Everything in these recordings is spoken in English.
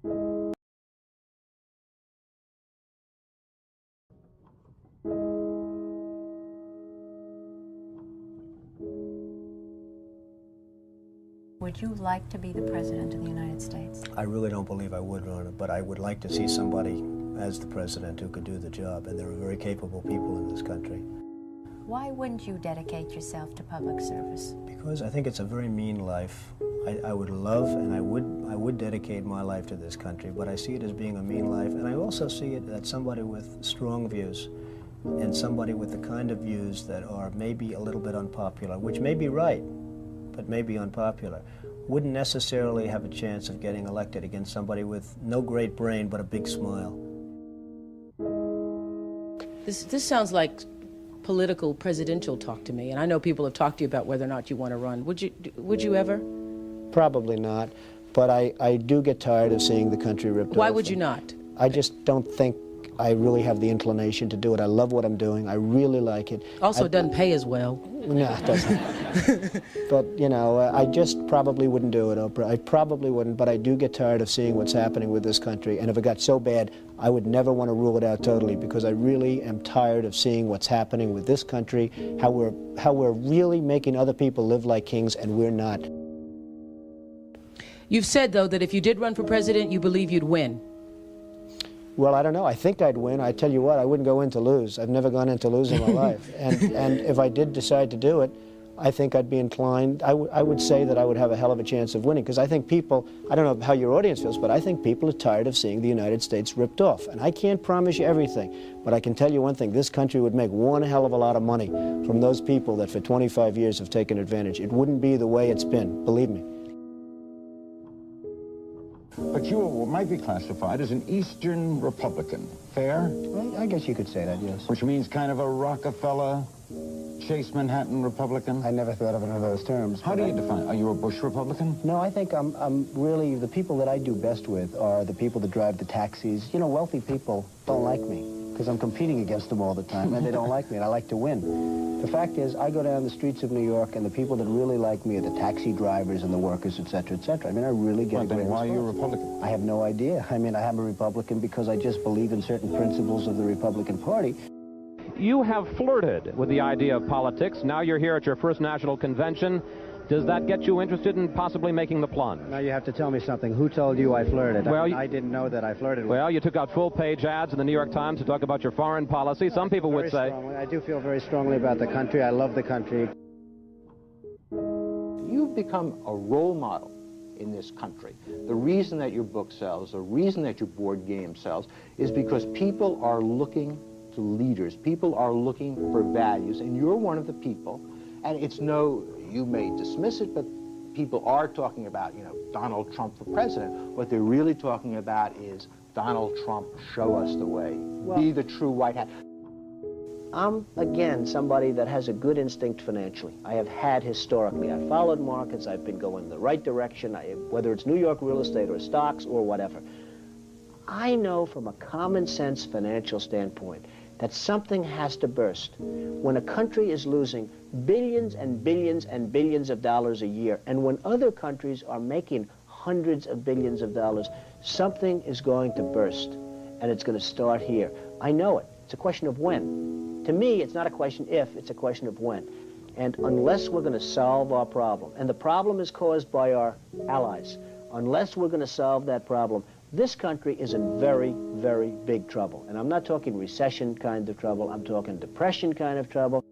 Would you like to be the President of the United States? I really don't believe I would run it, but I would like to see somebody as the President who could do the job, and there are very capable people in this country. Why wouldn't you dedicate yourself to public service? Because I think it's a very mean life. I would love and I would dedicate my life to this country, but I see it as being a mean life, and I also see it as somebody with strong views and somebody with the kind of views that are maybe a little bit unpopular, which may be right, but may be unpopular, wouldn't necessarily have a chance of getting elected against somebody with no great brain but a big smile. This sounds like political presidential talk to me, and I know people have talked to you about whether or not you want to run. Would you ever? Probably not, but I do get tired of seeing the country ripped off. Why would you not? I just don't think I really have the inclination to do it. I love what I'm doing. I really like it. Also, it doesn't pay as well. No, it doesn't. But, you know, I just probably wouldn't do it, Oprah. I probably wouldn't, but I do get tired of seeing what's happening with this country. And if it got so bad, I would never want to rule it out totally, because I really am tired of seeing what's happening with this country, how we're really making other people live like kings, and we're not. You've said, though, that if you did run for president, you believe you'd win. Well, I don't know. I think I'd win. I tell you what, I wouldn't go in to lose. I've never gone in to lose in my life. And if I did decide to do it, I think I'd be inclined, I would say that I would have a hell of a chance of winning, because I think people, I don't know how your audience feels, but I think people are tired of seeing the United States ripped off. And I can't promise you everything, but I can tell you one thing, this country would make one hell of a lot of money from those people that for 25 years have taken advantage. It wouldn't be the way it's been, believe me. But you might be classified as an Eastern Republican. Fair? Well, I guess you could say that, yes. Which means kind of a Rockefeller, Chase Manhattan Republican? I never thought of it in those terms. How do you define? Are you a Bush Republican? No, I think I'm really, the people that I do best with are the people that drive the taxis. You know, wealthy people don't like me because I'm competing against them all the time, and they don't like me, and I like to win. The fact is, I go down the streets of New York, and the people that really like me are the taxi drivers and the workers, et cetera, et cetera. I mean, I really get a great response. Why are you a Republican? I have no idea. I mean, I am a Republican because I just believe in certain principles of the Republican Party. You have flirted with the idea of politics. Now you're here at your first national convention. Does that get you interested in possibly making the plunge? Now you have to tell me something. Who told you I flirted? Well, I didn't know that I flirted with. Well, you took out full-page ads in the New York Times to talk about your foreign policy. Some people would say... Strongly. I do feel very strongly about the country. I love the country. You've become a role model in this country. The reason that your book sells, the reason that your board game sells, is because people are looking to leaders. People are looking for values, and you're one of the people. And it's no, you may dismiss it, but people are talking about, you know, Donald Trump for president. What they're really talking about is Donald Trump, show us the way. Well, be the true white hat. I'm, again, somebody that has a good instinct financially. I have had historically. I followed markets. I've been going the right direction, whether it's New York real estate or stocks or whatever. I know from a common sense financial standpoint that something has to burst. When a country is losing billions and billions and billions of dollars a year, and when other countries are making hundreds of billions of dollars, something is going to burst, and it's going to start here. I know it. It's a question of when. To me, it's not a question if, it's a question of when. And unless we're going to solve our problem, and the problem is caused by our allies, unless we're going to solve that problem, this country is in very, very big trouble. And I'm not talking recession kind of trouble, I'm talking depression kind of trouble.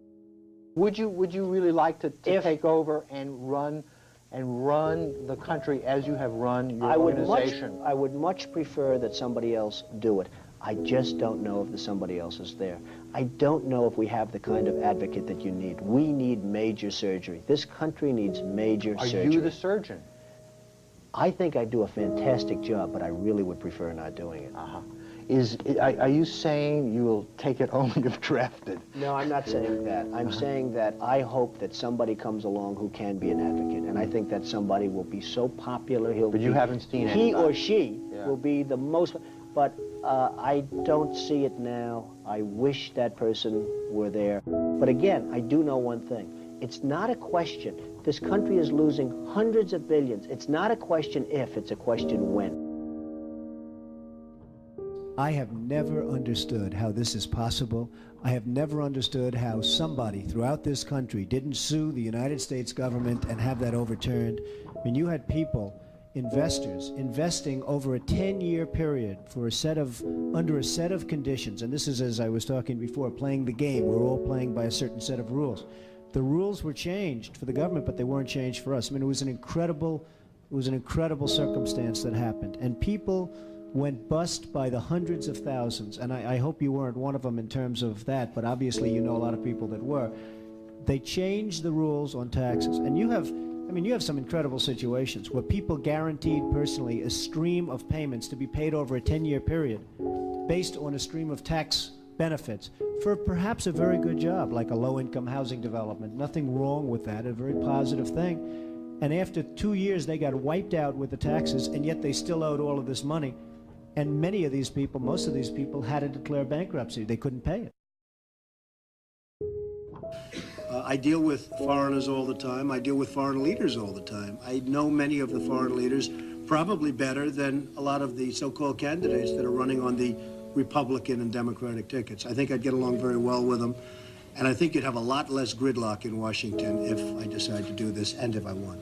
Would you really like to take over and run the country as you have run your organization? I would much prefer that somebody else do it. I just don't know if the somebody else is there. I don't know if we have the kind of advocate that you need. We need major surgery. This country needs major surgery. Are you the surgeon? I think I do a fantastic job, but I really would prefer not doing it. Are you saying you will take it only if drafted? No, I'm not saying that. I'm saying that I hope that somebody comes along who can be an advocate, and I think that somebody will be so popular, But you haven't seen he anybody. or she will be the most, but I don't see it now. I wish that person were there. But again, I do know one thing. It's not a question. This country is losing hundreds of billions. It's not a question if, it's a question when. I have never understood how this is possible. I have never understood how somebody throughout this country didn't sue the United States government and have that overturned. I mean, you had people, investors, investing over a 10-year period for under a set of conditions. And this is, as I was talking before, playing the game. We're all playing by a certain set of rules. The rules were changed for the government, but they weren't changed for us. I mean, it was an incredible circumstance that happened. And people went bust by the hundreds of thousands, and I hope you weren't one of them in terms of that, but obviously you know a lot of people that were. They changed the rules on taxes, and you have some incredible situations where people guaranteed personally a stream of payments to be paid over a 10-year period based on a stream of tax benefits for perhaps a very good job, like a low-income housing development. Nothing wrong with that, a very positive thing. And after 2 years, they got wiped out with the taxes, and yet they still owed all of this money. And many of these people, most of these people, had to declare bankruptcy. They couldn't pay it. I deal with foreigners all the time. I deal with foreign leaders all the time. I know many of the foreign leaders probably better than a lot of the so-called candidates that are running on the Republican and Democratic tickets. I think I'd get along very well with them. And I think you'd have a lot less gridlock in Washington if I decide to do this and if I won.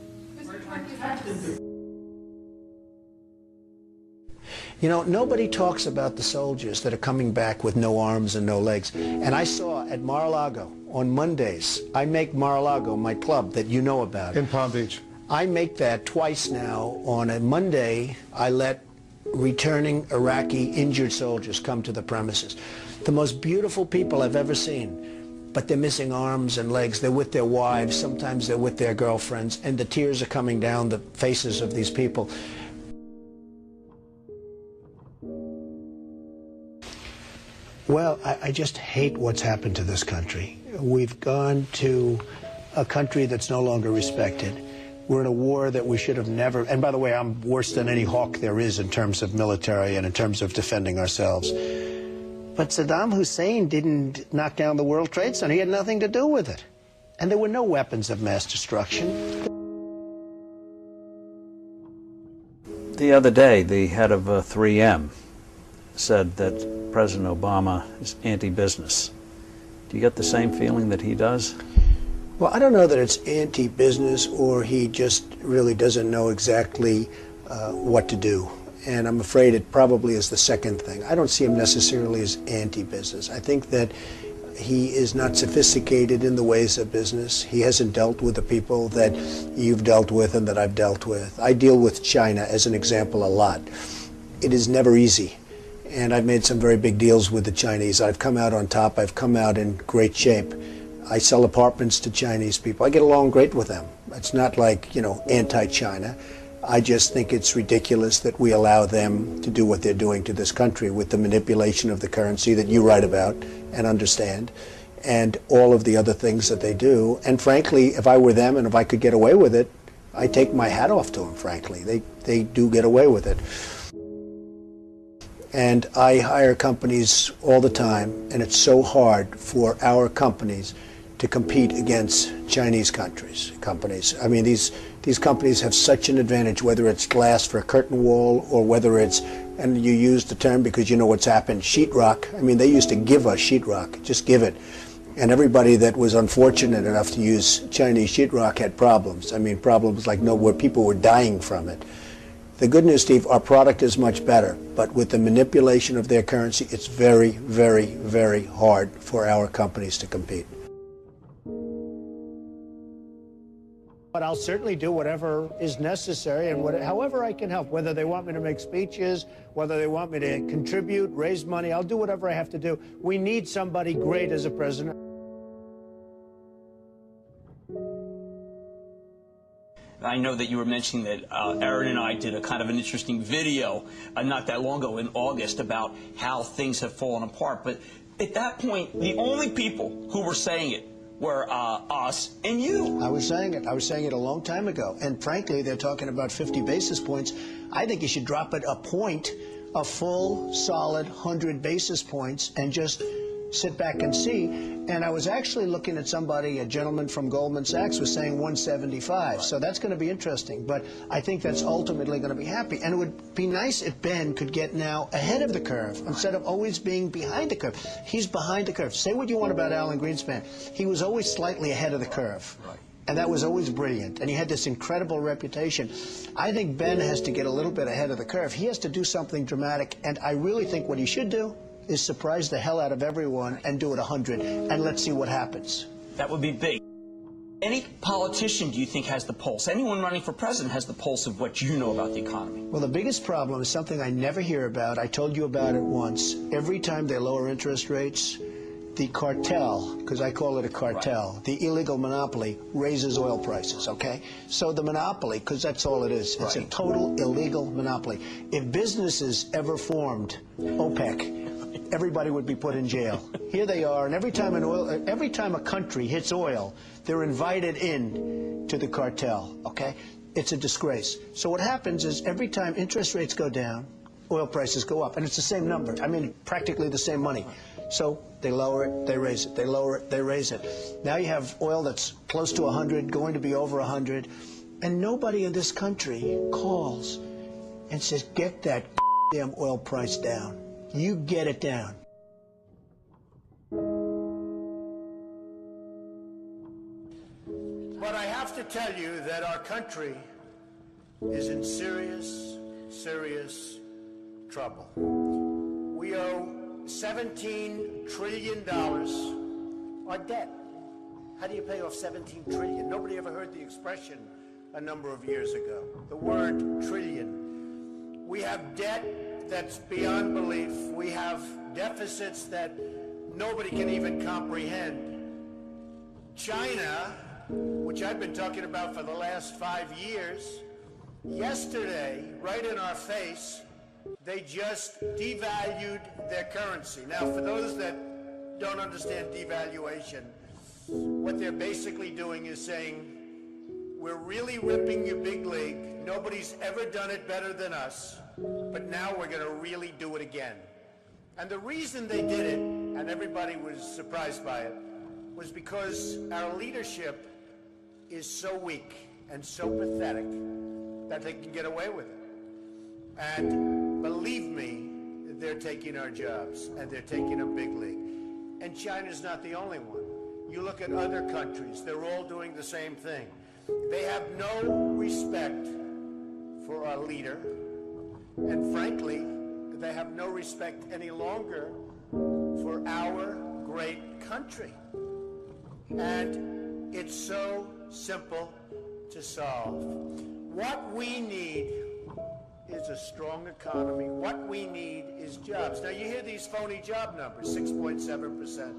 You know, nobody talks about the soldiers that are coming back with no arms and no legs. And I saw at Mar-a-Lago on Mondays, I make Mar-a-Lago my club that you know about. In Palm Beach. I make that twice now. On a Monday, I let returning Iraqi injured soldiers come to the premises. The most beautiful people I've ever seen, but they're missing arms and legs. They're with their wives, sometimes they're with their girlfriends, and the tears are coming down the faces of these people. Well, I just hate what's happened to this country. We've gone to a country that's no longer respected. We're in a war that we should have never, and by the way, I'm worse than any hawk there is in terms of military and in terms of defending ourselves. But Saddam Hussein didn't knock down the World Trade Center. He had nothing to do with it. And there were no weapons of mass destruction. The other day, the head of 3M said that President Obama is anti-business. Do you get the same feeling that he does? Well, I don't know that it's anti-business or he just really doesn't know exactly what to do. And I'm afraid it probably is the second thing. I don't see him necessarily as anti-business. I think that he is not sophisticated in the ways of business. He hasn't dealt with the people that you've dealt with and that I've dealt with. I deal with China, as an example, a lot. It is never easy. And I've made some very big deals with the Chinese. I've come out on top. I've come out in great shape. I sell apartments to Chinese people. I get along great with them. It's not like, you know, anti-China. I just think it's ridiculous that we allow them to do what they're doing to this country with the manipulation of the currency that you write about and understand, and all of the other things that they do. And frankly, if I were them and if I could get away with it, I'd take my hat off to them, frankly. They do get away with it. And I hire companies all the time, and it's so hard for our companies to compete against Chinese companies. I mean, these companies have such an advantage, whether it's glass for a curtain wall or whether it's, and you use the term because you know what's happened, sheetrock. I mean, they used to give us sheetrock, just give it. And everybody that was unfortunate enough to use Chinese sheetrock had problems. I mean, problems like where people were dying from it. The good news, Steve, our product is much better, but with the manipulation of their currency, it's very, very, very hard for our companies to compete. But I'll certainly do whatever is necessary and however I can help, whether they want me to make speeches, whether they want me to contribute, raise money, I'll do whatever I have to do. We need somebody great as a president. I know that you were mentioning that Aaron and I did a kind of an interesting video not that long ago in August about how things have fallen apart. But at that point, the only people who were saying it were us and you. I was saying it a long time ago. And frankly, they're talking about 50 basis points. I think you should drop it a point, a full, solid 100 basis points, and just sit back and see. And I was actually looking at somebody, a gentleman from Goldman Sachs was saying 175. So that's going to be interesting. But I think that's ultimately going to be happy. And it would be nice if Ben could get now ahead of the curve instead of always being behind the curve. He's behind the curve. Say what you want about Alan Greenspan. He was always slightly ahead of the curve. And that was always brilliant. And he had this incredible reputation. I think Ben has to get a little bit ahead of the curve. He has to do something dramatic. And I really think what he should do is surprise the hell out of everyone and do it 100. And let's see what happens. That would be big. Any politician, do you think, has the pulse? Anyone running for president has the pulse of what you know about the economy? Well, the biggest problem is something I never hear about. I told you about it once. Every time they lower interest rates, the cartel, because I call it a cartel, the illegal monopoly raises oil prices, okay? So the monopoly, because that's all it is, it's a total illegal monopoly. If businesses ever formed OPEC, everybody would be put in jail. Here they are, and every time a country hits oil, they're invited in to the cartel, okay? It's a disgrace. So what happens is every time interest rates go down, oil prices go up, and it's the same number. I mean, practically the same money. So they lower it, they raise it, they lower it, they raise it. Now you have oil that's close to 100, going to be over 100, and nobody in this country calls and says, get that damn oil price down. You get it down. But I have to tell you that our country is in serious, serious trouble. We owe $17 trillion on debt. How do you pay off $17 trillion? Nobody ever heard the expression a number of years ago. The word trillion. We have debt that's beyond belief. We have deficits that nobody can even comprehend. China, which I've been talking about for the last 5 years, yesterday, right in our face, they just devalued their currency. Now, for those that don't understand devaluation, what they're basically doing is saying, we're really ripping you big league. Nobody's ever done it better than us, but now we're going to really do it again. And the reason they did it, and everybody was surprised by it, was because our leadership is so weak and so pathetic that they can get away with it. And believe me, they're taking our jobs, and they're taking a big league. And China's not the only one. You look at other countries, they're all doing the same thing. They have no respect for our leader, and frankly, they have no respect any longer for our great country. And it's so simple to solve. What we need is a strong economy. What we need is jobs. Now, you hear these phony job numbers, 6.7%.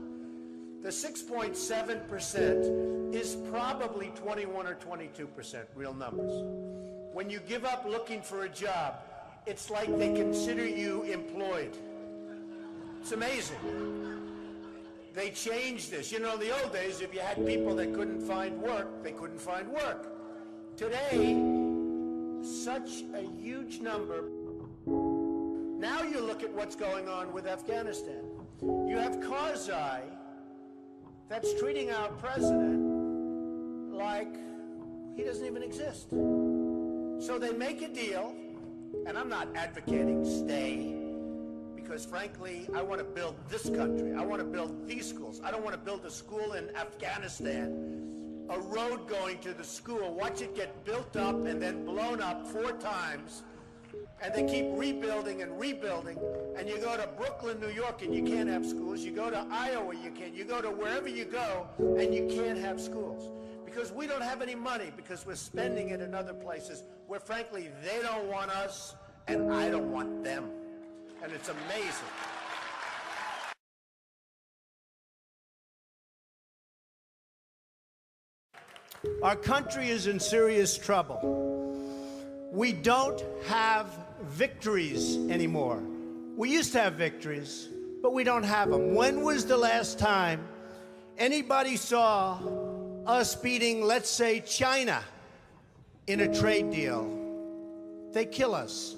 The 6.7% is probably 21 or 22% real numbers. When you give up looking for a job, it's like they consider you employed. It's amazing. They changed this. You know, in the old days, if you had people that couldn't find work, they couldn't find work. Today, such a huge number. Now you look at what's going on with Afghanistan. You have Karzai that's treating our president like he doesn't even exist. So they make a deal, and I'm not advocating stay, because frankly, I want to build this country. I want to build these schools. I don't want to build a school in Afghanistan, a road going to the school, watch it get built up and then blown up 4 times, and they keep rebuilding and rebuilding, and you go to Brooklyn, New York, and you can't have schools. You go to Iowa, you can't. You go to wherever you go, and you can't have schools. Because we don't have any money, because we're spending it in other places where, frankly, they don't want us, and I don't want them. And it's amazing. Our country is in serious trouble. We don't have victories anymore. We used to have victories, but we don't have them. When was the last time anybody saw us beating, let's say, China in a trade deal? They kill us.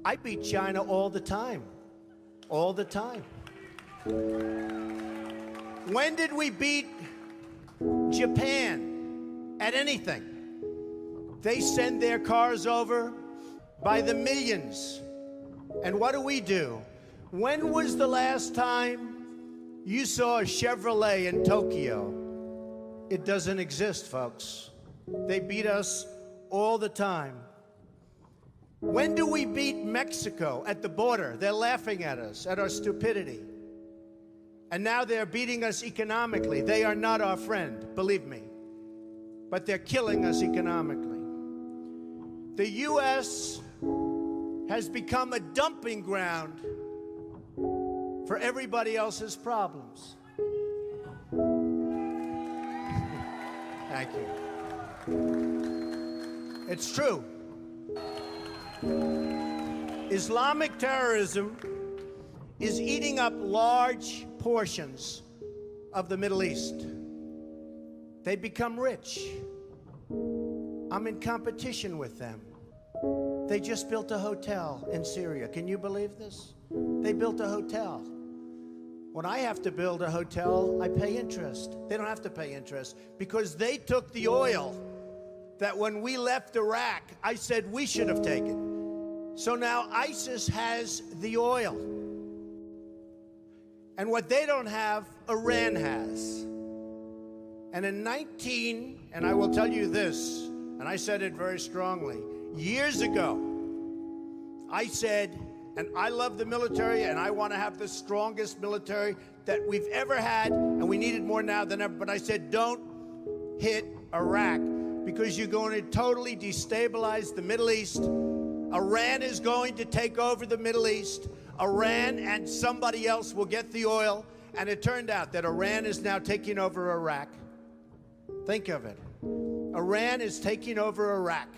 I beat China all the time. All the time. When did we beat Japan at anything? They send their cars over by the millions. And what do? When was the last time you saw a Chevrolet in Tokyo? It doesn't exist, folks. They beat us all the time. When do we beat Mexico at the border? They're laughing at us, at our stupidity. And now they're beating us economically. They are not our friend, believe me. But they're killing us economically. The U.S. has become a dumping ground for everybody else's problems. Thank you. It's true. Islamic terrorism is eating up large portions of the Middle East. They become rich. I'm in competition with them. They just built a hotel in Syria. Can you believe this? They built a hotel. When I have to build a hotel, I pay interest. They don't have to pay interest because they took the oil that when we left Iraq, I said we should have taken. So now ISIS has the oil. And what they don't have, Iran has. And in and I will tell you this, and I said it very strongly, years ago, I said, and I love the military, and I want to have the strongest military that we've ever had, and we need it more now than ever, but I said, don't hit Iraq, because you're going to totally destabilize the Middle East. Iran is going to take over the Middle East. Iran and somebody else will get the oil, and it turned out that Iran is now taking over Iraq. Think of it. Iran is taking over Iraq,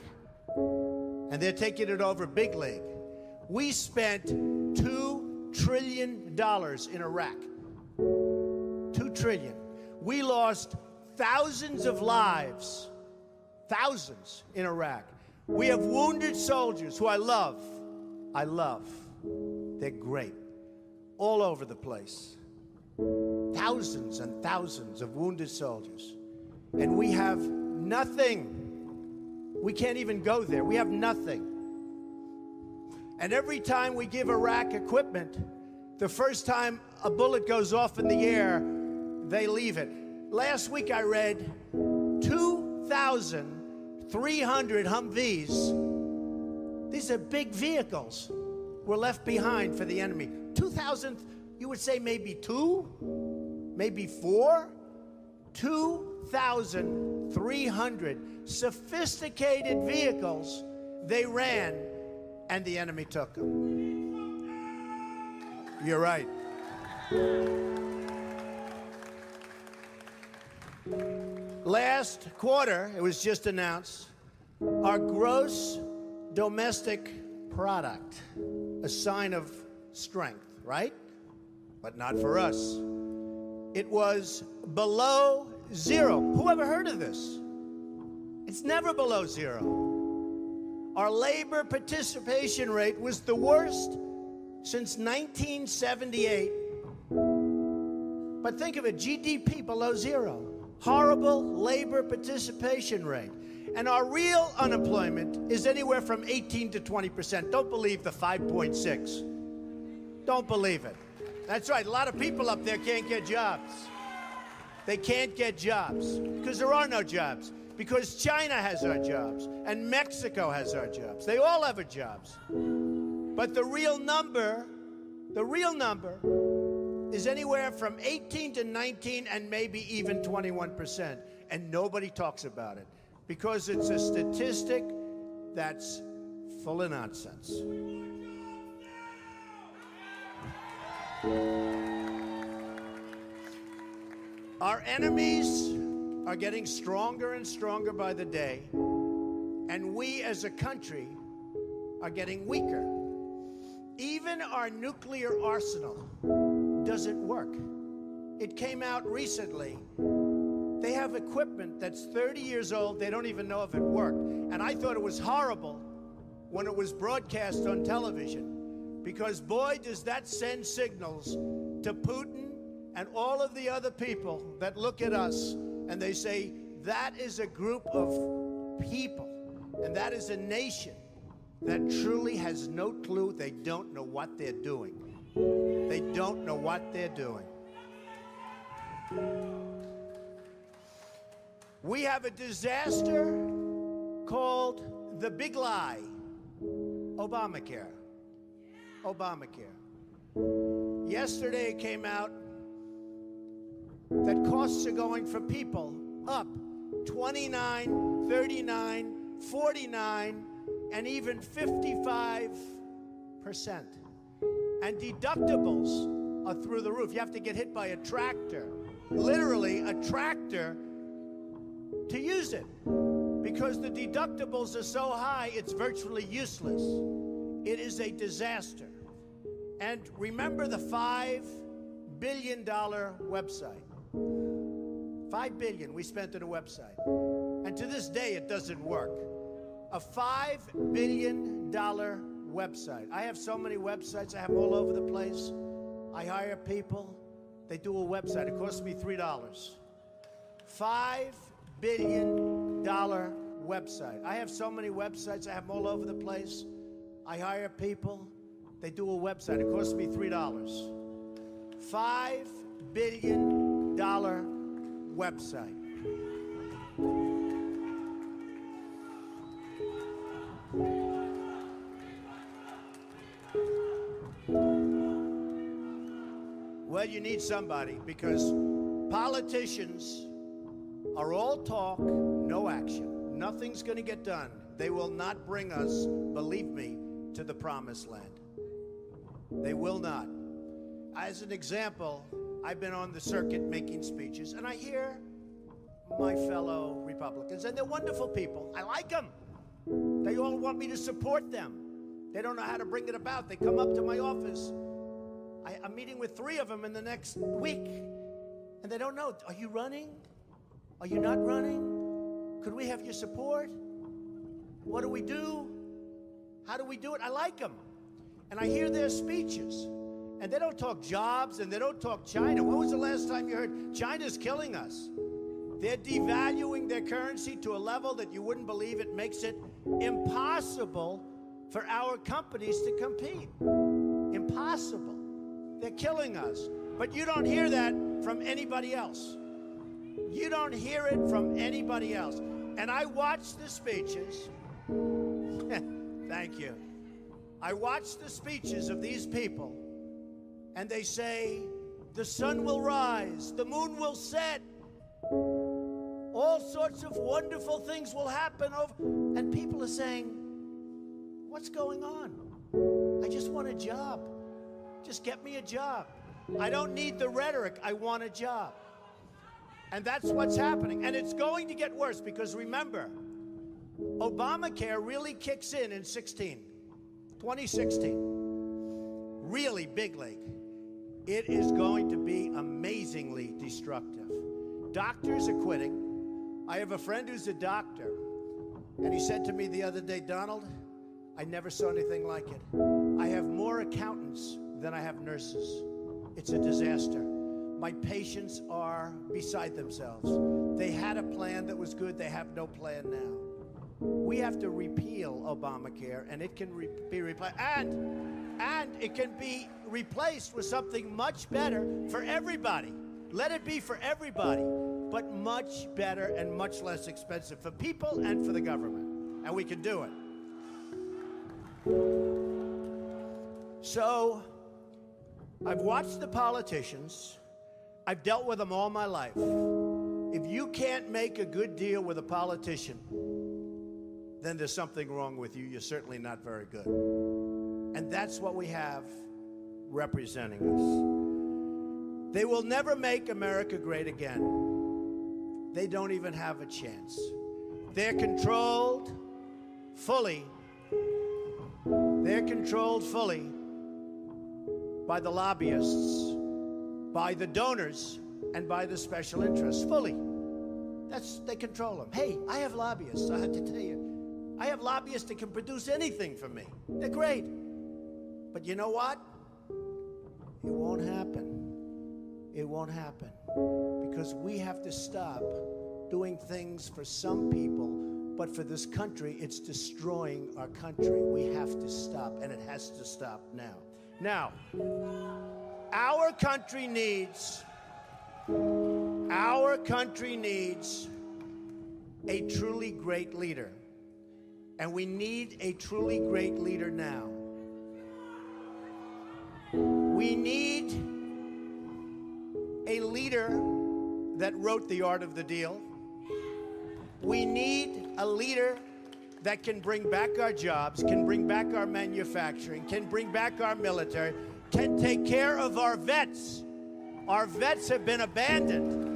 and they're taking it over big league. We spent $2 trillion in Iraq. $2 trillion. We lost thousands of lives, thousands in Iraq. We have wounded soldiers who I love. They're great. All over the place. Thousands and thousands of wounded soldiers. And we have nothing. We can't even go there. We have nothing. And every time we give Iraq equipment, the first time a bullet goes off in the air, they leave it. Last week I read 2,300 Humvees. These are big vehicles. Were left behind for the enemy. 2,000, you would say maybe 2, maybe 4. 2,300 sophisticated vehicles they ran, and the enemy took them. You're right. Last quarter, it was just announced, our gross domestic product, a sign of strength, right? But not for us. It was below zero. Who ever heard of this? It's never below zero. Our labor participation rate was the worst since 1978. But think of it, GDP below zero. Horrible labor participation rate. And our real unemployment is anywhere from 18 to 20%. Don't believe the 5.6. Don't believe it. That's right, a lot of people up there can't get jobs. They can't get jobs because there are no jobs. Because China has our jobs and Mexico has our jobs. They all have our jobs. But the real number is anywhere from 18 to 19 and maybe even 21%. And nobody talks about it because it's a statistic that's full of nonsense. Our enemies are getting stronger and stronger by the day, and we as a country are getting weaker. Even our nuclear arsenal doesn't work. It came out recently. They have equipment that's 30 years old. They don't even know if it worked. And I thought it was horrible when it was broadcast on television, because boy, does that send signals to Putin and all of the other people that look at us and they say, that is a group of people, and that is a nation that truly has no clue. They don't know what they're doing. They don't know what they're doing. We have a disaster called the big lie, Obamacare. Obamacare. Yesterday it came out that costs are going for people up 29, 39, 49, and even 55%. And deductibles are through the roof. You have to get hit by a tractor, literally a tractor, to use it. Because the deductibles are so high, it's virtually useless. It is a disaster. And remember the $5 billion website. $5 billion we spent on a website. And to this day, it doesn't work. A $5 billion website. I have so many websites. I have them all over the place. I hire people. They do a website. It costs me $3. $5 billion website. I have so many websites. I have them all over the place. I hire people. They do a website. It costs me $3. $5 billion website. Well, you need somebody, because politicians are all talk, no action. Nothing's going to get done. They will not bring us, believe me, to the promised land. They will not. As an example, I've been on the circuit making speeches, and I hear my fellow Republicans, and they're wonderful people. I like them. They all want me to support them. They don't know how to bring it about. They come up to my office. I'm meeting with 3 of them in the next week, and they don't know. Are you running? Are you not running? Could we have your support? What do we do? How do we do it? I like them. And I hear their speeches, and they don't talk jobs, and they don't talk China. When was the last time you heard China's killing us? They're devaluing their currency to a level that you wouldn't believe. It makes it impossible for our companies to compete. Impossible. They're killing us. But you don't hear that from anybody else. You don't hear it from anybody else. And I watch the speeches. Thank you. I watch the speeches of these people, and they say, the sun will rise, the moon will set, all sorts of wonderful things will happen. And people are saying, what's going on? I just want a job. Just get me a job. I don't need the rhetoric. I want a job. And that's what's happening. And it's going to get worse, because remember, Obamacare really kicks in 2016. Really big league. It is going to be amazingly destructive. Doctors are quitting. I have a friend who's a doctor, and he said to me the other day, Donald, I never saw anything like it. I have more accountants than I have nurses. It's a disaster. My patients are beside themselves. They had a plan that was good. They have no plan now. We have to repeal Obamacare, and it can be replaced. And it can be replaced with something much better for everybody. Let it be for everybody, but much better and much less expensive for people and for the government. And we can do it. So, I've watched the politicians. I've dealt with them all my life. If you can't make a good deal with a politician, then there's something wrong with you. You're certainly not very good. And that's what we have representing us. They will never make America great again. They don't even have a chance. They're controlled fully. They're controlled fully by the lobbyists, by the donors, and by the special interests. Fully. They control them. Hey, I have lobbyists, I have to tell you. I have lobbyists that can produce anything for me. They're great. But you know what? It won't happen. It won't happen because we have to stop doing things for some people, but for this country, it's destroying our country. We have to stop, and it has to stop now. Now, our country needs a truly great leader, and we need a truly great leader now. We need a leader that wrote The Art of the Deal. We need a leader that can bring back our jobs, can bring back our manufacturing, can bring back our military, can take care of our vets. Our vets have been abandoned.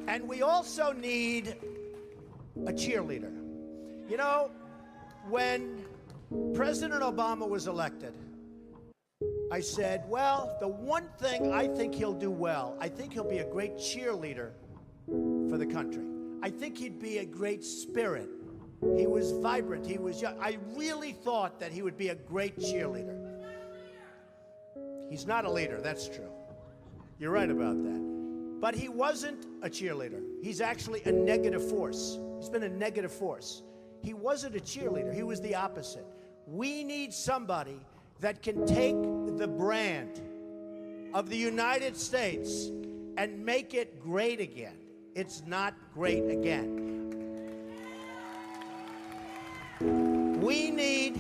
And we also need a cheerleader. You know, when President Obama was elected, I said, well, the one thing I think he'll do well, I think he'll be a great cheerleader for the country. I think he'd be a great spirit. He was vibrant, he was young. I really thought that he would be a great cheerleader. He's not a leader, that's true. You're right about that. But he wasn't a cheerleader. He's actually a negative force. He's been a negative force. He wasn't a cheerleader, he was the opposite. We need somebody that can take the brand of the United States and make it great again. It's not great again. We need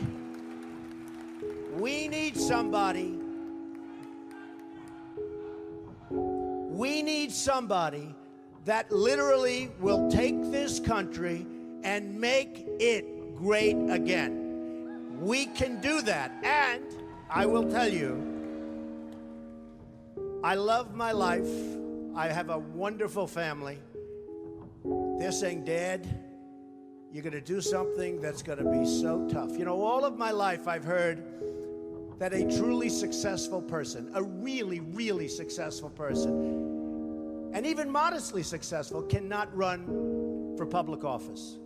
somebody that literally will take this country and make it great again. We can do that. And I will tell you, I love my life. I have a wonderful family. They're saying, Dad, you're going to do something that's going to be so tough. You know, all of my life I've heard that a truly successful person, a really, really successful person, and even modestly successful, cannot run for public office.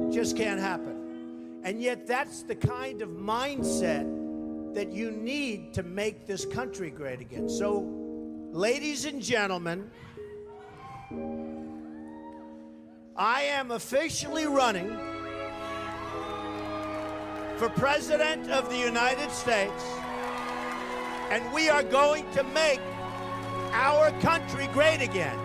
Just can't happen. And yet that's the kind of mindset that you need to make this country great again. So, ladies and gentlemen, I am officially running for President of the United States, and we are going to make our country great again.